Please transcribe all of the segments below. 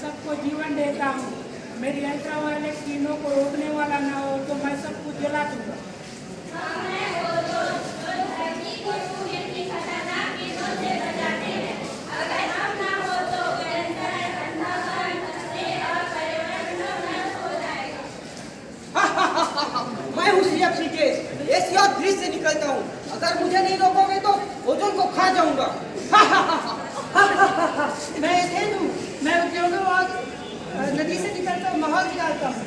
सबको जीवन देता हूँ। मेरी अल्ट्रावायलेट किरणों को रोकने वाला ना हो तो मैं सब कुछ जला दूंगा। मैं हूँ सीएफ सीकेश, एसी और ग्रीस से निकलता हूँ। अगर मुझे नहीं रोकोगे तो ओजोन को खा जाऊंगा। मैं एथेन हूँ, मैं उद्योगवाद नदी से निकलता हूँ, माहौल गिराता हूँ।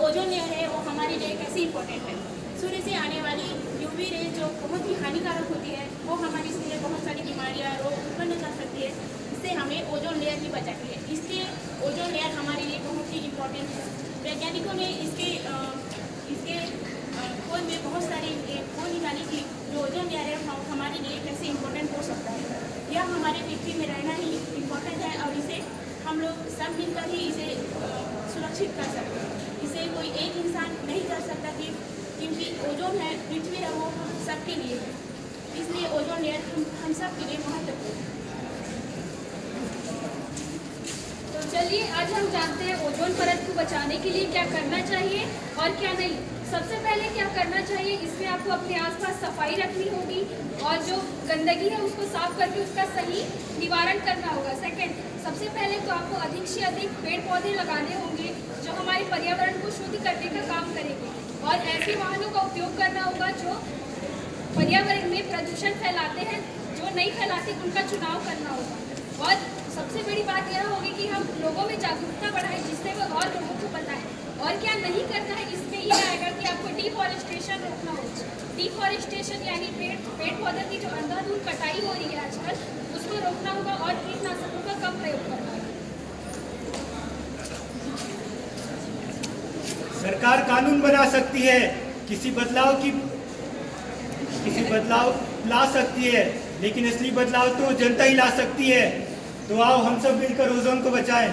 ओजोन लेयर है वो हमारे लिए कैसे इंपॉर्टेंट है। सूर्य से आने वाली यूवी रे जो बहुत ही हानिकारक होती है वो हमारे लिए बहुत सारी बीमारियां रोग उत्पन्न कर सकती है। इससे हमें ओजोन लेयर ही बचाती है, इसलिए ओजोन लेयर हमारे लिए बहुत ही इम्पोर्टेंट है। वैज्ञानिकों ने इसके खोज में बहुत सारी खोज निकाली कि जो ओजोन लेयर है हमारे लिए कैसे इम्पोर्टेंट हो सकता है। यह हमारे पृथ्वी में रहना ही इम्पोर्टेंट है और इसे हम लोग सब मिलकर ही इसे सुरक्षित कर सकते हैं। इसे कोई एक इंसान नहीं कर सकता कि क्योंकि ओजोन है पृथ्वी है वो सबके लिए है, इसलिए ओजोन लेयर हम सब के लिए महत्वपूर्ण है। तो चलिए आज हम जानते हैं ओजोन परत को बचाने के लिए क्या करना चाहिए और क्या नहीं। सबसे पहले क्या करना चाहिए, इसमें आपको अपने आसपास सफाई रखनी होगी और जो गंदगी है उसको साफ करके उसका सही निवारण करना होगा। सेकंड, सबसे पहले तो आपको अधिक से अधिक पेड़ पौधे लगाने होंगे जो हमारे पर्यावरण को शुद्ध करने का काम करेंगे और ऐसे वाहनों का उपयोग करना होगा जो पर्यावरण में प्रदूषण फैलाते हैं, जो नहीं फैलाते उनका चुनाव करना होगा। और सबसे बड़ी बात यह होगी कि हम लोगों में जागरूकता बढ़ाएं जिससे वो और लोगों को बताएं। और क्या नहीं करना है, इसमें ये आएगा कि आपको डिफॉरेस्टेशन रोकना होगा। डिफॉरेस्टेशन यानी पेड़ पौधे की जो अंधाधुंध कटाई हो रही है आजकल उसको रोकना होगा और कीटनाशकों का कम प्रयोग करना होगा। सरकार कानून बना सकती है, किसी बदलाव ला सकती है, लेकिन असली बदलाव तो जनता ही ला सकती है। तो आओ हम सब मिलकर ओजोन को बचाएं।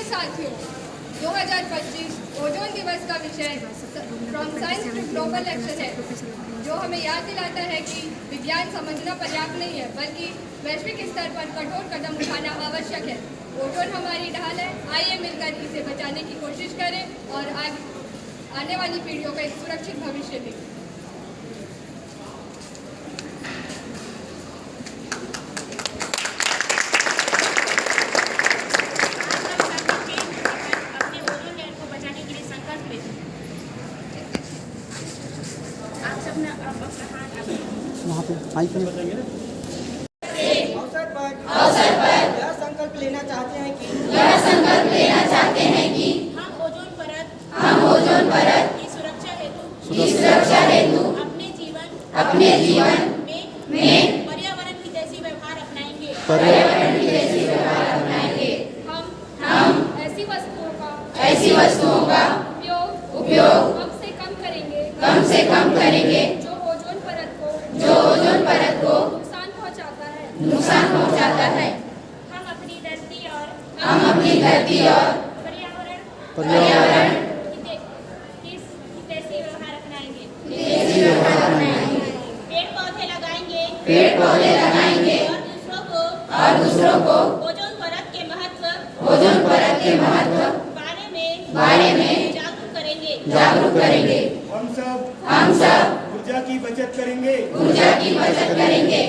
साथियों, 2025 ओजोन दिवस का विषय from science to global action है, जो हमें याद दिलाता है कि विज्ञान समझना पर्याप्त नहीं है बल्कि वैश्विक स्तर पर कठोर कदम उठाना आवश्यक है। ओजोन हमारी ढाल है, आइए मिलकर इसे बचाने की कोशिश करें और आने वाली पीढ़ियों का एक सुरक्षित भविष्य दें। वहाँ पे माइक में अवसर पर यह संकल्प लेना चाहते चाहते हैं कि हम ओजोन परत की सुरक्षा हेतु अपने जीवन में पर्यावरण हितैषी व्यवहार अपनाएंगे। हम ऐसी वस्तुओं का उपयोग कम से कम करेंगे जो ओजोन परत को नुकसान पहुंचाता है। हम अपनी धरती और पर्यावरण हितैषी व्यवहार अपनाएंगे। पेड़ पौधे लगाएंगे और दूसरों को ओजोन परत के महत्व बारे में जागरूक करेंगे। हम सब ऊर्जा की बचत करेंगे